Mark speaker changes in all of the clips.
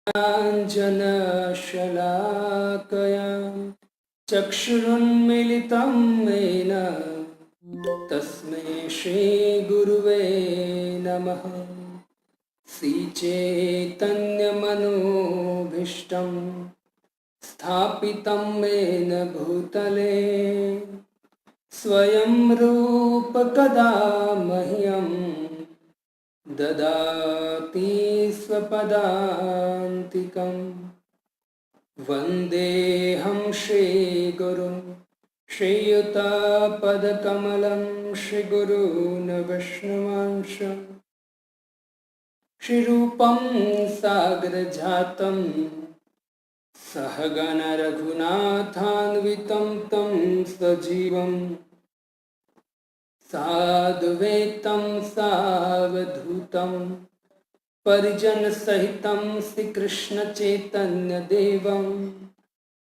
Speaker 1: काञ्चनशलाकया चक्षुरुन्मिलितं येन तस्मै श्रीगुरुवे नमः। श्रीचैतन्यमनोभीष्टं स्थापितं येन भूतले स्वयं रूप कदा मह्यं ददाति स्वपदान्तिकं। वन्देऽहं श्रीगुरुं श्रीयुतापदकमलं श्रीगुरून् वैष्णवांश श्रीरूपं सागरजातं सहगण रघुनाथान्वितं तं सजीवं साद्वैतं सावधूतं परिजनसहितं श्रीकृष्णचैतन्यदेवं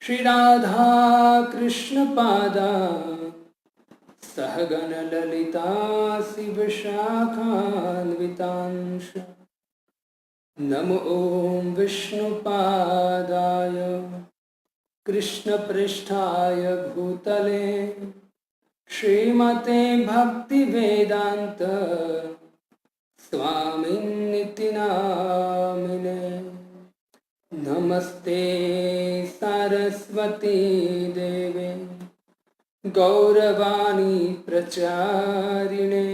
Speaker 1: श्रीराधाकृष्णपादान् सहगण ललिता शिवशाखान्वितांश। नमो ॐ विष्णुपादाय कृष्णपृष्ठाय भूतले श्रीमते भक्तिवेदान्त स्वामिन्निति नामिने। नमस्ते सरस्वती देवे गौरवाणी प्रचारिणे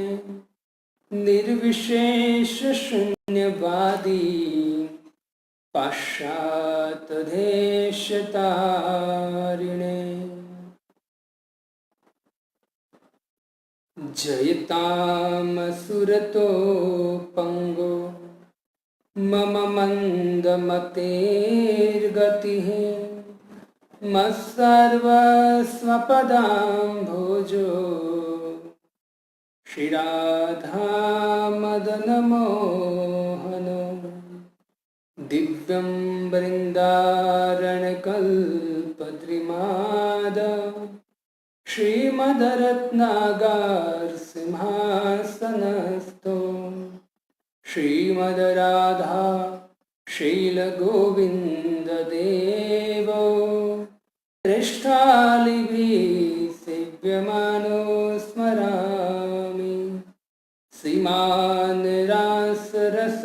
Speaker 1: निर्विशेष शून्यवादी पाश्चात्यदेशतारिणे। जयतामसुरतो पंगो मम मन्दमतेर्गतिः मत्सर्वस्वपदाम्भोजो श्रीराधामदनमोहनो। दिव्यं बृन्दारण्यकल्पद्रुमाद श्रीमद्रत्नागार सिंहासनस्थो श्रीमद्राधा शीलगोविन्ददेवो पृष्ठालिभिः सेव्यमानो स्मरामि। श्रीमान् रासरसारम्भिं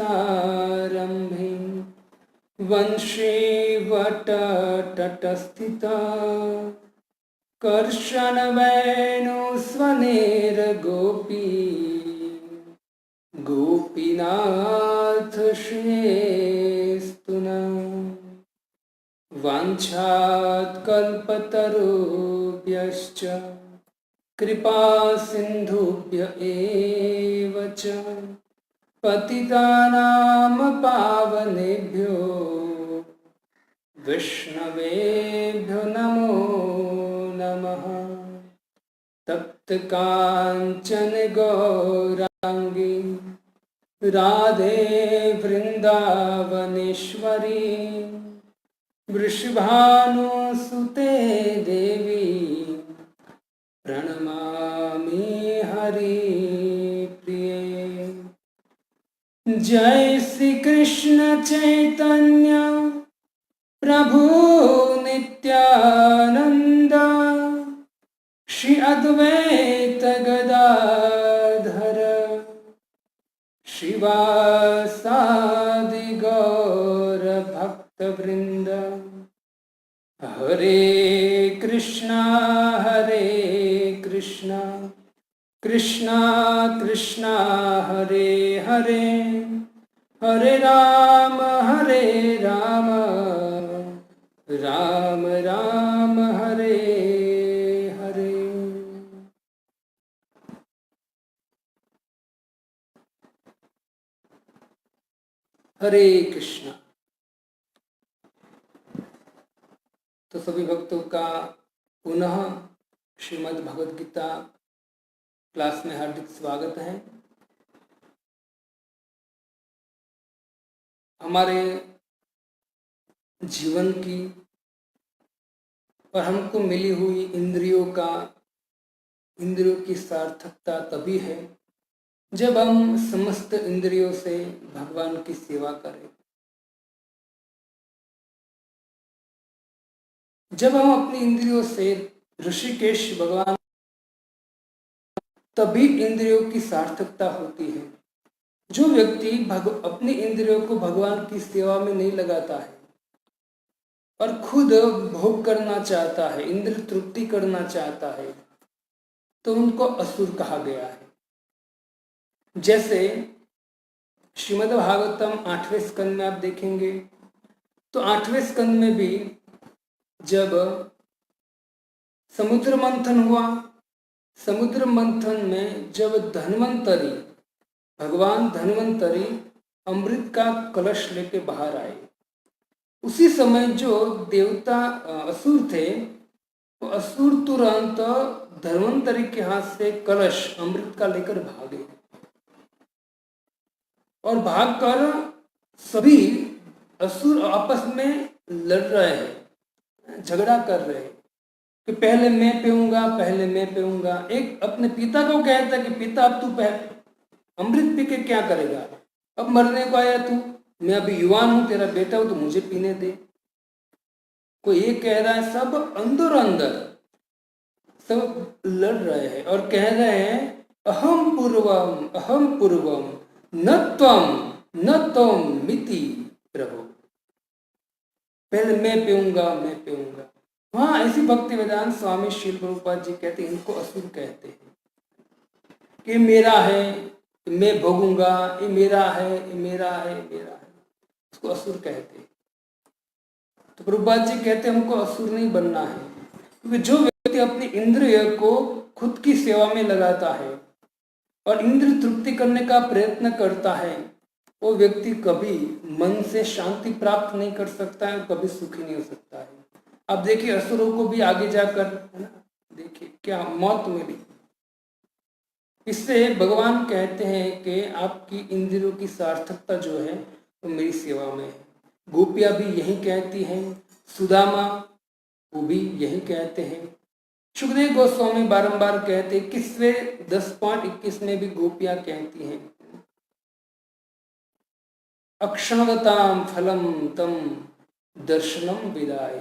Speaker 1: वंशे वटतटस्थिता कर्षणवेणुस्वनेरगोपी गोपीनाथ श्रेष्ठु नः। वाञ्छात्कल्पतरुभ्यश्च कृपा सिन्धुभ्य एव च पतितानां पावनेभ्यो वैष्णवेभ्यो नमो नमः। तप्तकाञ्चन गौराङ्गी राधे वृन्दावनेश्वरी वृषभानुसुते देवी प्रणमामि हरिप्रिये। जय श्री कृष्ण चैतन्य प्रभु नित्यानंद श्री अद्वैत गदाधर शिवासादि गौर भक्त वृंद। हरे कृष्णा कृष्णा कृष्णा हरे हरे हरे राम राम राम हरे हरे। हरे कृष्णा। तो सभी भक्तों का पुनः श्रीमद् भगवद गीता क्लास में हार्दिक स्वागत है। हमारे जीवन की और हमको मिली हुई इंद्रियों की सार्थकता तभी है जब हम समस्त इंद्रियों से भगवान की सेवा करें। जब हम अपनी इंद्रियों से ऋषिकेश भगवान, तभी इंद्रियों की सार्थकता होती है। जो व्यक्ति अपनी इंद्रियों को भगवान की सेवा में नहीं लगाता है और खुद भोग करना चाहता है, इंद्र तृप्ति करना चाहता है, तो उनको असुर कहा गया है। जैसे श्रीमद् भागवतम 8वें स्कंद में आप देखेंगे तो 8वें स्कंद में भी जब समुद्र मंथन हुआ, समुद्र मंथन में जब भगवान धन्वंतरी अमृत का कलश लेके बाहर आए, उसी समय जो देवता असुर थे, वो असुर तुरंत धन्वंतरी के हाथ से कलश अमृत का लेकर भागे और भागकर सभी असुर आपस में लड़ रहे हैं, झगड़ा कर रहे हैं कि पहले मैं पीऊंगा, पहले मैं पीऊंगा। एक अपने पिता को कहता कि पिता अब तू अमृत पी के क्या करेगा, अब मरने को आया तू, मैं अभी युवान हूं, तेरा बेटा हूं, तो मुझे पीने दे। कोई ये कह रहा है, सब अंदर अंदर सब लड़ रहे हैं और कह रहे हैं अहम पूर्वम न त्वम मिति प्रभु, पहले मैं पीऊंगा, मैं पीऊंगा। वहां ऐसी भक्ति वेदांत स्वामी श्रील प्रभुपाद जी कहते हैं, इनको असुर कहते हैं कि मेरा है, मैं भोगूंगा, ये मेरा है, ये मेरा है, मेरा है, उसको असुर कहते हैं। तो प्रभुपाद जी कहते हैं हमको असुर नहीं बनना है, क्योंकि जो व्यक्ति अपनी इंद्रिय को खुद की सेवा में लगाता है और इंद्र तृप्ति करने का प्रयत्न करता है, वो व्यक्ति कभी मन से शांति प्राप्त नहीं कर सकता है और कभी सुखी नहीं हो सकता है। अब देखिए असुरों को भी आगे जाकर, है ना, देखिए क्या मौत मिली। इससे भगवान कहते हैं कि आपकी इंद्रियों की सार्थकता जो है वो मेरी सेवा में है। गोपियां भी यही कहती हैं, सुदामा वो भी यही कहते हैं, सुखदेव गोस्वामी बारंबार कहते हैं, 21वें 10.21 में भी गोपियां कहती हैं, अक्षणवताम फलम तम दर्शनम विदाय।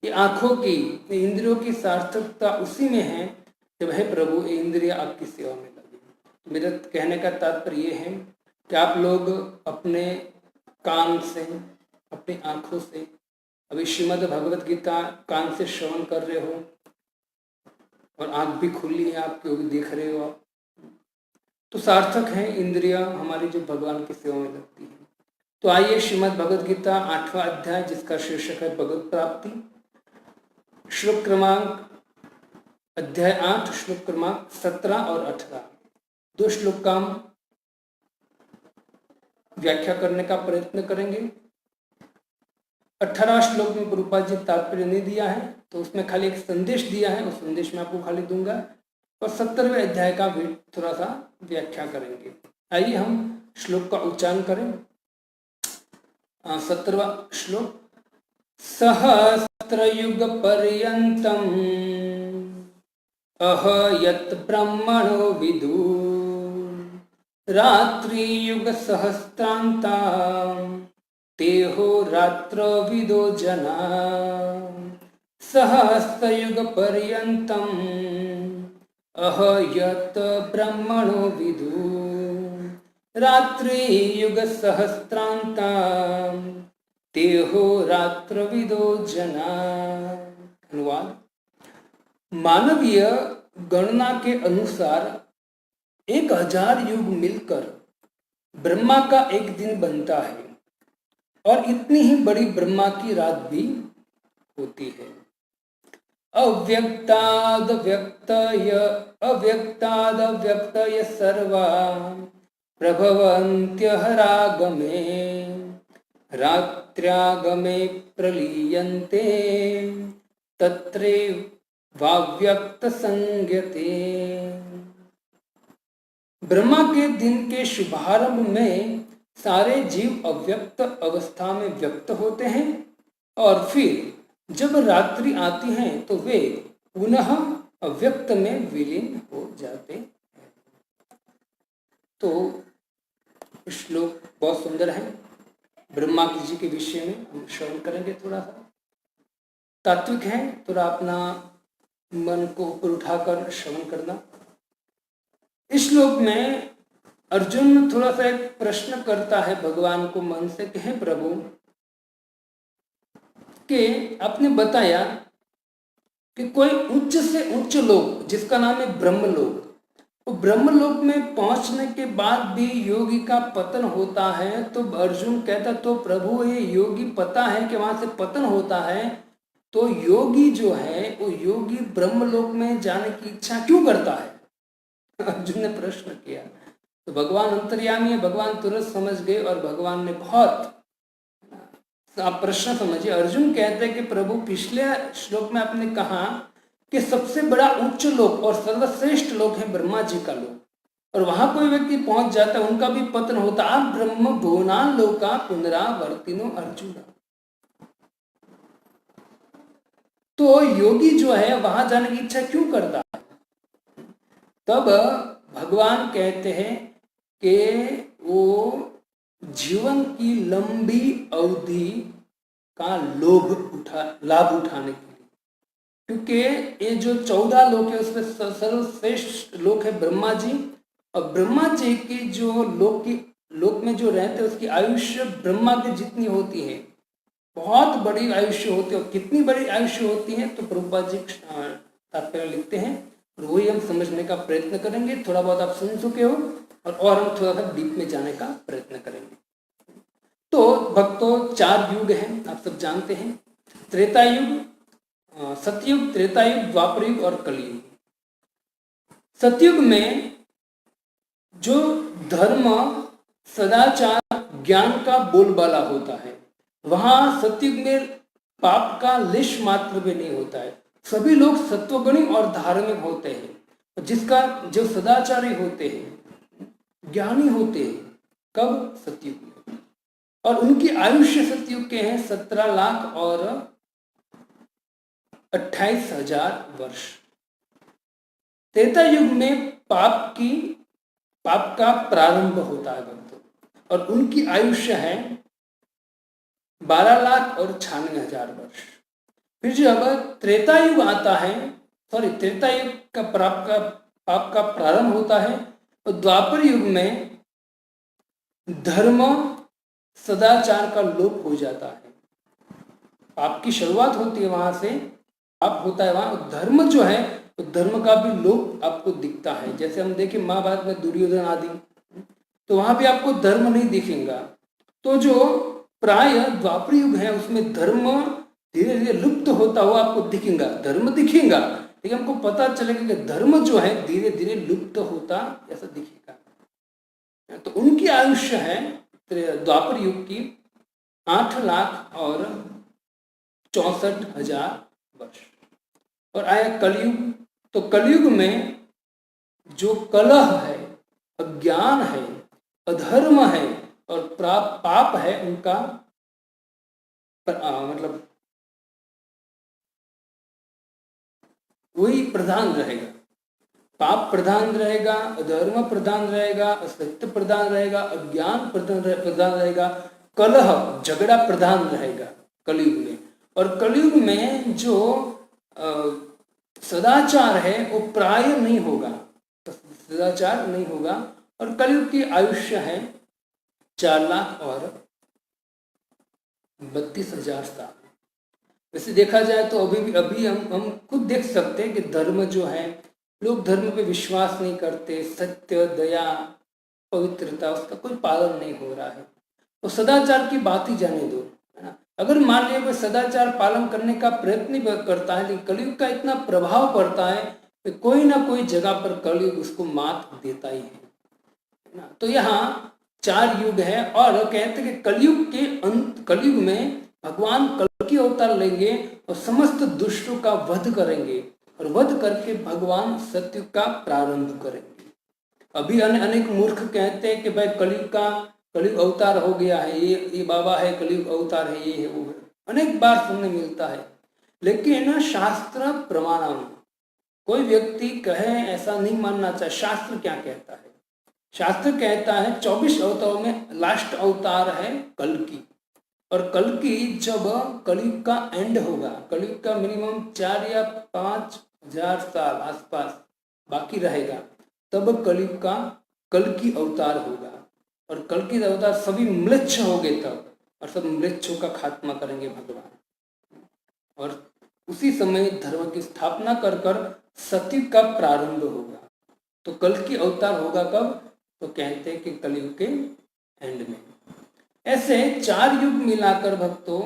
Speaker 1: ये आंखों की, इंद्रियों की सार्थकता उसी में है जब है प्रभु ये इंद्रिय आपकी सेवा में लगे। मेरा कहने का तात्पर्य ये है कि आप लोग अपने कान से, अपनी आंखों से, अभी श्रीमद् भगवत गीता कान से श्रवण कर रहे हो और आंख भी खुली है आपकी, वो भी देख रहे हो आप, तो सार्थक है इंद्रिया हमारी जो भगवान की सेवा में लगती है। तो आइए श्रीमद् भगवत गीता 8वां अध्याय, जिसका शीर्षक है भगवत प्राप्ति, श्लोक क्रमांक अध्याय 8 श्लोक क्रमांक 17 और 18, 2 श्लोक का हम व्याख्या करने का प्रयत्न करेंगे। 18 श्लोक में प्रभुपाद जी तात्पर्य नहीं दिया है, तो उसमें खाली एक संदेश दिया है, उस संदेश में आपको खाली दूंगा, और 17वें अध्याय का भी थोड़ा सा व्याख्या करेंगे। आइए हम श्लोक का उच्चारण करें। 17वां श्लोक, सहस्त्रयुग पर्यंतम अहयत ब्रह्मणो विदु रात्रियुग सहस्त्रांता तेहो रात्र विदो जना। सहस्त्रयुग पर्यंतम अहयत ब्रह्मणो विदु रात्रियुग सहस्त्रांता तेहो रात्र विदो जना। अनुवाद, मानवीय गणना के अनुसार 1000 युग मिलकर ब्रह्मा का एक दिन बनता है और इतनी ही बड़ी ब्रह्मा की रात भी होती है। अव्यक्ताद व्यक्तय सर्वा प्रभवन्त्यहरागमे रात्र्यागमे प्रलीयन्ते तत्रे वाव्यक्त संज्ञते। ब्रह्मा के दिन के शुभारंभ में सारे जीव अव्यक्त अवस्था में व्यक्त होते हैं और फिर जब रात्रि आती है तो वे पुनः अव्यक्त में विलीन हो जाते हैं। तो श्लोक बहुत सुंदर है, ब्रह्मा जी के विषय में हम श्रवण करेंगे थोड़ा सा। तात्विक है, थोड़ा अपना मन को ऊपर उठाकर श्रवण करना। इस श्लोक में अर्जुन थोड़ा सा एक प्रश्न करता है भगवान को मन से कि हे प्रभु, कि आपने बताया कि कोई उच्च से उच्च लोक जिसका नाम है ब्रह्मलोक, तो ब्रह्मलोक में पहुंचने के बाद भी योगी का पतन होता है। तो अर्जुन कहता तो प्रभु ये योगी पता है कि वहां से पतन होता है, तो योगी जो है वो योगी ब्रह्मलोक में जाने की इच्छा क्यों करता है? अर्जुन ने प्रश्न किया। तो भगवान अंतर्यामी है, भगवान तुरंत समझ गए और भगवान ने बहुत, आप प्रश्न समझिए। अर्जुन कहते हैं कि प्रभु पिछले श्लोक में आपने कहा कि सबसे बड़ा उच्च लोक और सर्वश्रेष्ठ लोक है ब्रह्मा जी का लोक, और वहां कोई व्यक्ति पहुंच जाता है उनका भी पतन होता। आप ब्रह्म भुवनान लोका पुनरावर्तिनो अर्जुन, तो योगी जो है वहां जाने की इच्छा क्यों करता है? तब भगवान कहते हैं कि वो जीवन की लंबी अवधि का लाभ उठाने के लिए, क्योंकि ये जो 14 लोक है उसमें सर्वश्रेष्ठ लोक है ब्रह्मा जी, और ब्रह्मा जी की जो लोक में जो रहते हैं उसकी आयुष्य ब्रह्मा की जितनी होती है, बहुत बड़ी आयुष्य होती है। और कितनी बड़ी आयुष्य होती है तो प्रभुपाद जी तात्पर्य लिखते हैं, और वही हम समझने का प्रयत्न करेंगे। थोड़ा बहुत आप सुन चुके हो और हम थोड़ा सा डीप में जाने का प्रयत्न करेंगे। तो भक्तों, 4 युग हैं, आप सब जानते हैं। त्रेता युग, सतयुग, त्रेता युग, द्वापर युग और कलयुग। सतयुग में जो धर्म, सदाचार, ज्ञान का बोलबाला होता है, वहां सतयुग में पाप का लेश मात्र भी नहीं होता है। सभी लोग सत्वगुणी और धार्मिक होते हैं, जिसका जो सदाचारी होते हैं, ज्ञानी होते हैं, कब? सतयुग में। और उनकी आयुष्य सतयुग के हैं 17 लाख और 28,000 वर्ष। त्रेता युग में पाप का प्रारंभ होता है भक्तों, और उनकी आयुष्य है 12 लाख और 96,000 वर्ष। फिर जब त्रेता युग आता है, त्रेता युग का पाप का प्रारंभ होता है, और द्वापर युग में धर्म, सदाचार का लोप हो जाता है। पाप की शुरुआत होती है वहां से, पाप होता है वहां। धर्म जो है तो धर्म का भी लोप आपको दिखता है। जैसे हम देखें महाभारत में दुर्योधन आदि, तो वहां भी आपको धर्म नहीं दिखेगा। तो जो प्राय द्वापर युग है उसमें धर्म धीरे धीरे लुप्त होता हुआ आपको दिखेगा। धर्म दिखेगा लेकिन हमको पता चलेगा कि धर्म जो है धीरे धीरे लुप्त होता ऐसा दिखेगा। तो उनकी आयुष्य है द्वापर युग की 8 लाख और 64,000 वर्ष। और आया कलयुग, तो कलयुग में जो कलह है, अज्ञान है, अधर्म है और पाप है, उनका मतलब वही प्रधान रहेगा। पाप प्रधान रहेगा, अधर्म प्रधान रहेगा, असत्य प्रधान रहेगा, अज्ञान प्रधान रहेगा, कलह, झगड़ा प्रधान रहेगा कलयुग में। और कलयुग में जो सदाचार है वो प्राय नहीं होगा, सदाचार नहीं होगा। और कलयुग की आयुष्य है 4 लाख और 32,000 साल। वैसे देखा जाए तो अभी हम खुद देख सकते हैं कि धर्म जो है, लोग धर्म पे विश्वास नहीं करते। सत्य, दया, पवित्रता, उसका कोई पालन नहीं हो रहा है। तो सदाचार की बात ही जाने दो, है ना। अगर मान लिया कोई सदाचार पालन करने का प्रयत्न करता है, लेकिन कलयुग का इतना प्रभाव पड़ता है कि कोई ना कोई जगह पर कलयुग उसको मात देता ही है ना। तो यहाँ 4 युग है, और कहते हैं कि कलयुग में भगवान कल्कि अवतार लेंगे और समस्त दुष्टों का वध करेंगे, और वध करके भगवान सत्य का प्रारंभ करेंगे। अभी अनेक मूर्ख कहते हैं कि भाई कलयुग अवतार हो गया है, ये बाबा है, कलयुग अवतार है, ये है, वो है। अनेक बार सुनने मिलता है, लेकिन शास्त्र प्रमाणम, कोई व्यक्ति कहे ऐसा नहीं मानना चाहिए। शास्त्र क्या कहता है? शास्त्र कहता है 24 अवतारों में लास्ट अवतार है कल्कि। और कल की जब कलयुग का एंड होगा, कलयुग का मिनिमम 4 या 5 हजार साल आसपास बाकी रहेगा, तब कलयुग का कल की अवतार होगा। और कल की अवतार सभी म्लेच्छ हो गए तब, और सब म्लेच्छों का खात्मा करेंगे भगवान। और उसी समय धर्म की स्थापना कर कर सतयुग का प्रारंभ होगा। तो कल की अवतार होगा कब? तो कहते हैं कि कलयुग के एंड में। ऐसे 4 युग मिलाकर भक्तों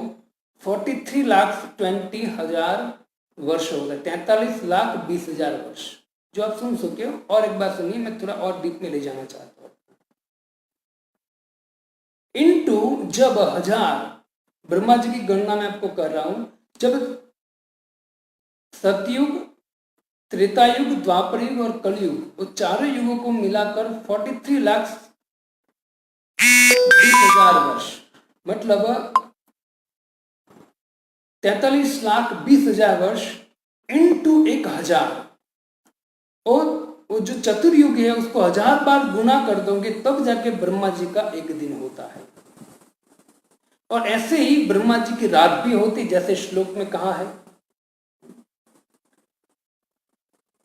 Speaker 1: 43,20,000 वर्ष हो गए, 43,20,000 वर्ष, जो आप सुन सके हो। और एक बार सुनिए, मैं थोड़ा और डीप में ले जाना चाहता हूँ। इनटू जब 1000, ब्रह्मा जी की गणना मैं आपको कर रहा हूं, जब सतयुग, त्रेता युग, द्वापर युग और कलयुग, वो चारों युगों को मिलाकर 43,20,000 वर्ष, मतलब 43,20,000 वर्ष इनटू 1000, और वो जो चतुर्युग है उसको 1000 बार गुना कर दोगे तब जाके ब्रह्मा जी का एक दिन होता है। और ऐसे ही ब्रह्मा जी की रात भी होती, जैसे श्लोक में कहा है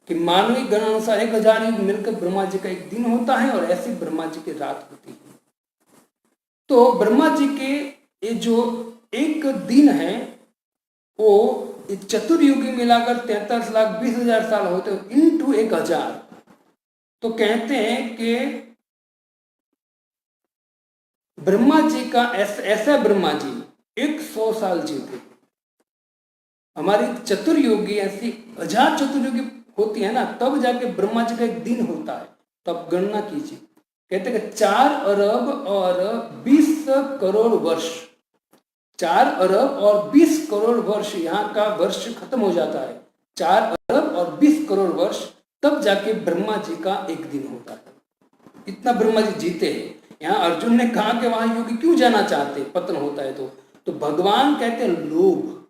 Speaker 1: कि मानवीय गणानुसार 1000 युग मिलकर ब्रह्मा जी का एक दिन होता है, और ऐसे ब्रह्मा जी की रात होती है। तो ब्रह्मा जी के ये जो एक दिन है वो चतुर्युगी मिलाकर 43,20,000 साल होते हैं, इनटू 1000। तो कहते हैं कि ब्रह्मा जी का ऐसा ब्रह्मा जी 100 साल जीते। हमारी चतुर्युगी ऐसी 1000 चतुर्युगी होती है ना, तब जाके ब्रह्मा जी का एक दिन होता है। तब गणना कीजिए, कहते हैं 4 अरब और 20 करोड़ वर्ष, 4 अरब और 20 करोड़ वर्ष, यहाँ का वर्ष खत्म हो जाता है, 4 अरब और 20 करोड़ वर्ष, तब जाके ब्रह्मा जी का एक दिन होता है। इतना ब्रह्मा जी जीते हैं। यहाँ अर्जुन ने कहा कि वहां योगी क्यों जाना चाहते, पतन होता है तो भगवान कहते हैं लोभ।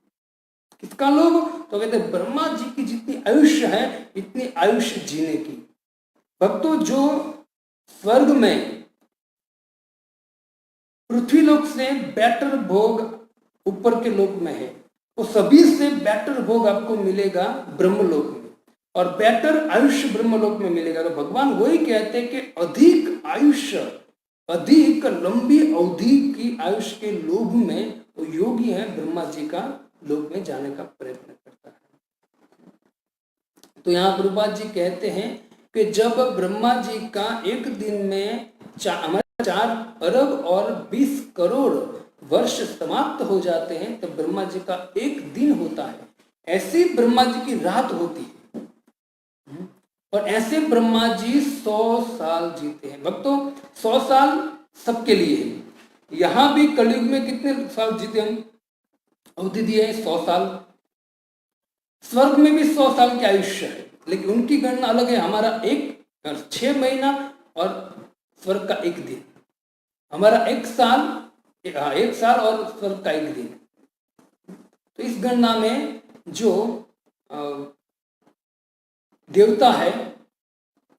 Speaker 1: किसका लोभ? तो कहते हैं ब्रह्मा जी की जितनी आयुष्य है इतनी आयुष्य जीने की। भक्तों, जो स्वर्ग में पृथ्वीलोक से बेटर भोग ऊपर के लोक में है, वो सभी से बेटर भोग आपको मिलेगा ब्रह्मलोक में, और बेटर आयुष्य ब्रह्मलोक में मिलेगा। तो भगवान वही कहते हैं कि अधिक आयुष्य, अधिक लंबी अवधि की आयुष्य के लोभ में वो योगी है ब्रह्मा जी का लोक में जाने का प्रयत्न करता है। तो यहाँ प्रभुपाद जी कहते हैं कि जब ब्रह्मा जी का एक दिन में 4 अरब और 20 करोड़ वर्ष समाप्त हो जाते हैं, तो ब्रह्मा जी का एक दिन होता है। ऐसी ब्रह्मा जी की रात होती है, और ऐसे ब्रह्मा जी 100 साल जीते हैं। भक्तों, 100 साल सबके लिए है। यहां भी कलयुग में कितने साल जीते हम? अवधि दिए है 100 साल। स्वर्ग में भी 100 साल की आयुष्य है, लेकिन उनकी गणना अलग है। हमारा 6 महीना और स्वर्ग का एक दिन, हमारा 1 साल, 1 साल और स्वर्ग का एक दिन। तो इस गणना में जो देवता है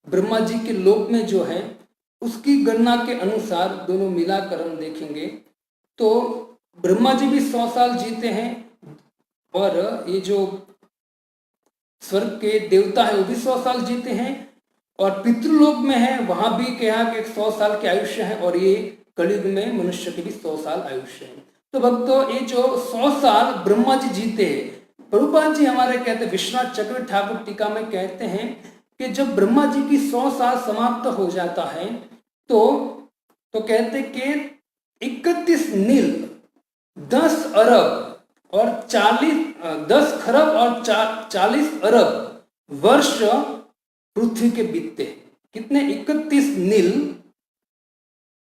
Speaker 1: ब्रह्मा जी के लोक में जो है, उसकी गणना के अनुसार दोनों मिलाकर हम देखेंगे तो ब्रह्मा जी भी 100 साल जीते हैं, और ये जो स्वर्ग के देवता है वो भी 100 साल जीते हैं, और पितृलोक में है वहां भी कहा कि 100 साल की आयुष्य है, और ये कलयुग में मनुष्य की भी 100 साल आयुष्य है। तो भक्तों, ये जो 100 साल ब्रह्मा जी जीते हैं, प्रभुपाद जी हमारे कहते हैं, विश्वनाथ चक्रवर्ती ठाकुर टीका में कहते हैं कि जब ब्रह्मा जी की 100 साल समाप्त हो जाता है तो कहते कि 31 नील 10 अरब और 10 खरब और 40 अरब वर्ष पृथ्वी के बीतते। कितने? 31 नील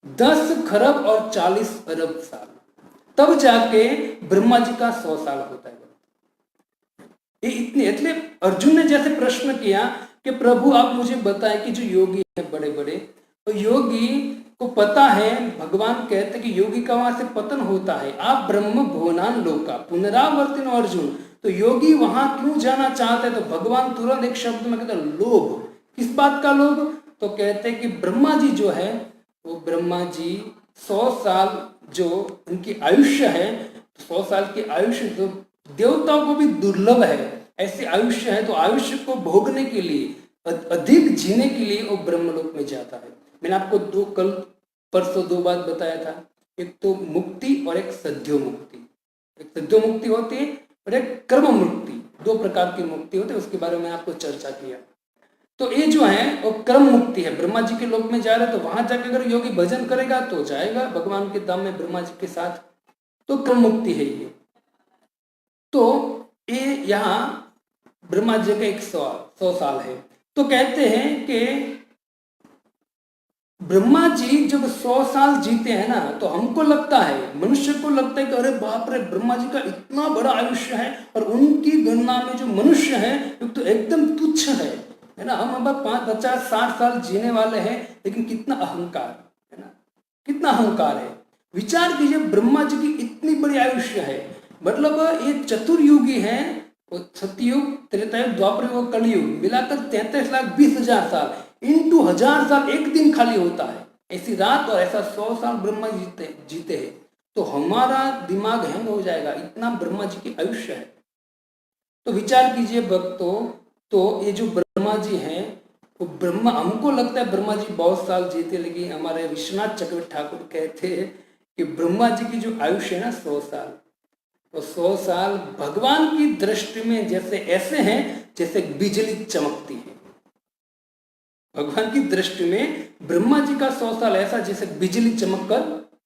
Speaker 1: 10 खरब और 40 अरब साल, तब जाके ब्रह्मा जी का 100 साल होता है। ये इतने, इसलिए अर्जुन ने जैसे प्रश्न किया कि प्रभु आप मुझे बताएं कि जो योगी है बड़े बड़े, तो योगी को पता है, भगवान कहते कि योगी का वहां से पतन होता है। आप ब्रह्म भुवनान लोका पुनरावर्तिनो अर्जुन, तो योगी वहां क्यों जाना चाहते हैं? तो भगवान तुरंत एक शब्द में कहते लोभ। किस बात का लोभ? तो कहते हैं कि ब्रह्मा जी जो है वो ब्रह्मा जी 100 साल जो उनकी आयुष्य है, 100 साल की आयुष्य तो देवताओं को भी दुर्लभ है, ऐसी आयुष्य है, तो आयुष्य को भोगने के लिए, अधिक जीने के लिए वो ब्रह्मलोक में जाता है। मैंने आपको कल परसों 2 बात बताया था, एक तो मुक्ति और एक सद्यो मुक्ति। एक सद्यो मुक्ति होती है और एक कर्म मुक्ति, 2 प्रकार की मुक्ति होती है, उसके बारे में आपको चर्चा किया। तो ये जो है वो कर्म मुक्ति है। ब्रह्मा जी के लोक में जा रहे, तो वहां जाकर अगर योगी भजन करेगा तो जाएगा भगवान के धाम में ब्रह्मा जी के साथ, तो कर्म मुक्ति है ये। तो ये यहाँ ब्रह्मा जी का 100 साल है। तो कहते हैं कि ब्रह्मा जी जब 100 साल जीते हैं ना, तो हमको लगता है, मनुष्य को लगता है कि अरे बाप रे, ब्रह्मा जी का इतना बड़ा आयुष्य है और उनकी गणना में जो मनुष्य है तो एकदम तुच्छ है ना। हम अब 5, 50, 60 साल जीने वाले हैं, लेकिन कितना अहंकार है ना, कितना अहंकार है। विचार कीजिए, ब्रह्मा जी की इतनी बड़ी आयुष्य है, मतलब ये चतुर्युगी है, सतयुग, त्रेतायुग, द्वापर युग, कलयुग मिलाकर 33,20,000 साल, इंटू 1000 साल एक दिन खाली होता है। ऐसी रात और ऐसा 100 साल ब्रह्मा जी जीते हैं, तो हमारा दिमाग हैंग हो जाएगा, इतना ब्रह्मा जी की आयुष्य है। तो विचार कीजिए भक्तों, तो ये जो ब्रह्मा जी हैं, वो ब्रह्मा, हमको लगता है ब्रह्मा जी बहुत साल जीते, लेकिन हमारे विश्वनाथ चक्रवर्ती ठाकुर कहते हैं कि ब्रह्मा जी की जो आयुष्य है ना 100 साल, तो 100 साल भगवान की दृष्टि में जैसे ऐसे हैं जैसे बिजली चमकती है। भगवान की दृष्टि में ब्रह्मा जी का 100 साल ऐसा जैसे बिजली चमककर,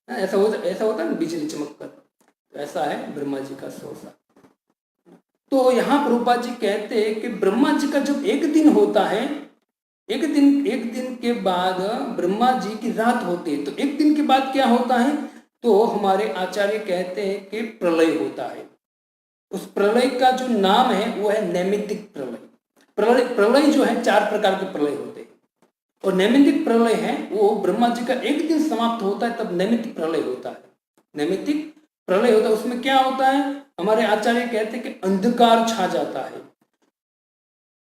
Speaker 1: ऐसा होता है ना, बिजली चमककर, तो ऐसा है ब्रह्मा जी का 100 साल। तो यहाँ प्रभुपाद जी कहते हैं कि ब्रह्मा जी का जब एक दिन होता है, एक दिन के बाद ब्रह्मा जी की रात होती है, तो एक दिन के बाद क्या होता है, तो हमारे आचार्य कहते हैं कि प्रलय होता है। उस प्रलय का जो नाम है वो है नैमित्तिक प्रलय। प्रलय जो है 4 प्रकार के प्रलय होते हैं, और नैमित्तिक प्रलय है वो ब्रह्मा जी का एक दिन समाप्त होता है, तब नैमित्तिक प्रलय होता है। नैमित्तिक प्रलय होता है, उसमें क्या होता है, हमारे आचार्य कहते हैं कि अंधकार छा जाता है,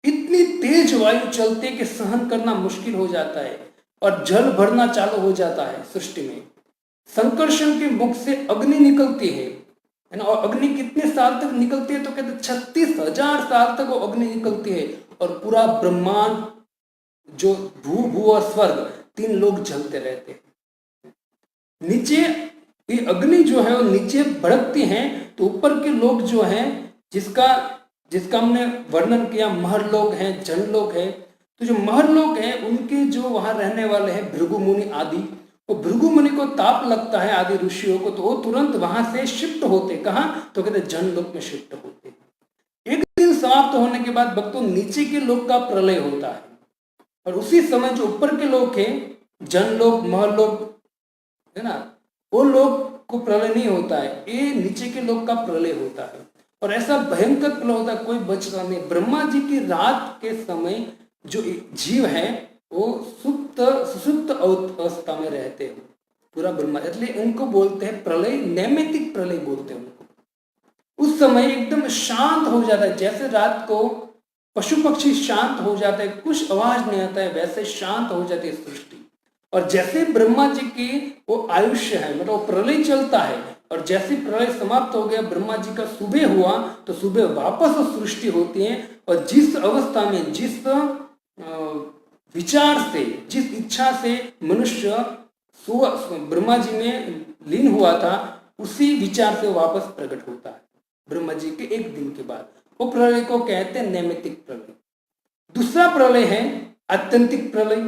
Speaker 1: इतनी तेज वायु चलती है कि सहन करना मुश्किल हो जाता है, और जल भरना चालू हो जाता है सृष्टि में। संकर्षण के मुख से अग्नि निकलती है ना, और अग्नि कितने साल तक निकलती है, तो कहते 36,000 साल तक वो अग्नि निकलती है, और पूरा ब्रह्मांड, जो भू और स्वर्ग, 3 लोग जलते रहते हैं। नीचे ये अग्नि जो है वो नीचे भड़कती हैं, तो ऊपर के लोग जो हैं, जिसका हमने वर्णन किया, महर लोग हैं, जन लोग हैं, तो जो महर लोग हैं उनके जो वहां रहने वाले हैं भृगु मुनि आदि, वो भृगु मुनि को ताप लगता है आदि ऋषियों को, तो वो तुरंत वहां से शिफ्ट होते, कहाँ, तो कहते जन लोक में शिफ्ट होते। एक दिन समाप्त होने के बाद भक्तों नीचे के लोक का प्रलय होता है, और उसी समय जो ऊपर के लोग हैं, जन लोग, महल लोग है ना, वो लोग को प्रलय नहीं होता है, ये नीचे के लोग का प्रलय होता है। और ऐसा भयंकर प्रलय होता है, कोई बचता नहीं। ब्रह्मा जी की रात के समय जो जीव है वो सुसुप्त अवस्था में रहते हैं, पूरा ब्रह्मा, इसलिए उनको बोलते हैं प्रलय, नैमित्तिक प्रलय बोलते हैं उनको। उस समय एकदम शांत हो जाता है, जैसे रात को पशु पक्षी शांत हो जाते हैं, कुछ आवाज नहीं आता है, वैसे शांत हो जाती है सृष्टि। और जैसे ब्रह्मा जी की वो आयुष्य है, मतलब प्रलय चलता है, और जैसे प्रलय समाप्त हो गया, ब्रह्मा जी का सुबह हुआ, तो सुबह वापस सृष्टि होती है। और जिस अवस्था में, जिस विचार से, जिस इच्छा से मनुष्य ब्रह्मा जी में लीन हुआ था, उसी विचार से वापस प्रकट होता है ब्रह्मा जी के एक दिन के बाद। वो प्रलय को कहते हैं नैमित्तिक प्रलय। दूसरा प्रलय है आत्यंतिक प्रलय।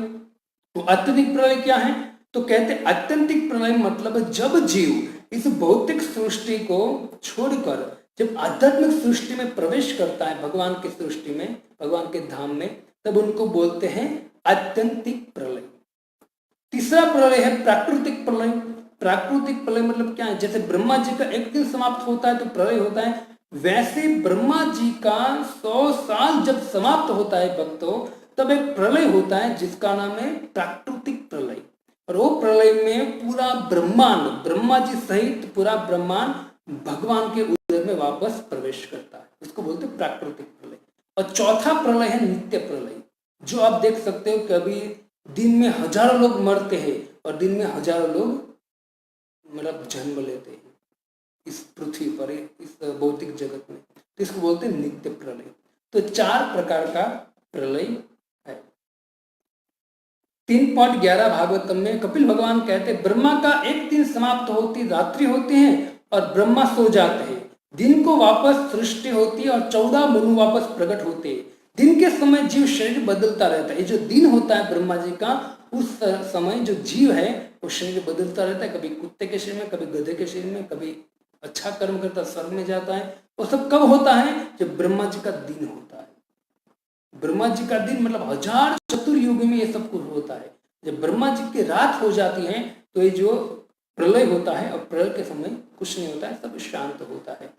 Speaker 1: तो आत्यंतिक प्रलय क्या है, तो कहते हैं आत्यंतिक प्रलय मतलब जब जीव इस भौतिक सृष्टि को छोड़कर जब आध्यात्मिक सृष्टि में प्रवेश करता है, भगवान की सृष्टि में, भगवान के धाम में, तब उनको बोलते हैं आत्यंतिक प्रलय। तीसरा प्रलय है प्राकृतिक प्रलय। प्राकृतिक प्रलय मतलब क्या है, जैसे ब्रह्मा जी का एक दिन समाप्त होता है तो प्रलय होता है, वैसे ब्रह्मा जी का 100 साल जब समाप्त होता है भक्तों, तब एक प्रलय होता है जिसका नाम है प्राकृतिक प्रलय। और वो प्रलय में पूरा ब्रह्मांड, ब्रह्मा जी सहित पूरा ब्रह्मांड भगवान के उदय में वापस प्रवेश करता है, इसको बोलते हैं प्राकृतिक प्रलय। और चौथा प्रलय है नित्य प्रलय, जो आप देख सकते हो कभी दिन में हजारों लोग मरते हैं और दिन में हजारों लोग मतलब जन्म लेते हैं इस पृथ्वी पर, इस भौतिक जगत में, तो इसको बोलते हैं नित्य प्रलय। तो 4 प्रकार का प्रलय है। 3.11 भागवतम में कपिल भगवान कहते हैं, ब्रह्मा का एक दिन समाप्त होती रात्रि होती है और ब्रह्मा सो जाते हैं, दिन को वापस सृष्टि होती है और 14 मनु वापस प्रकट होते हैं। दिन के समय जीव शरीर बदलता रहता है। ये जो दिन होता है ब्रह्मा जी का, उस समय जो जीव है वो शरीर बदलता रहता है, कभी कुत्ते के शरीर में, कभी गधे के शरीर में, कभी अच्छा कर्म करता स्वर्ग में जाता है। वो सब कब होता है? जब ब्रह्मा जी का दिन होता है। ब्रह्मा जी का दिन मतलब 1000 चतुर्युग में ये सब कुछ होता है। जब ब्रह्मा जी की रात हो जाती है तो ये जो प्रलय होता है, और प्रलय के समय कुछ नहीं होता है, सब शांत होता है।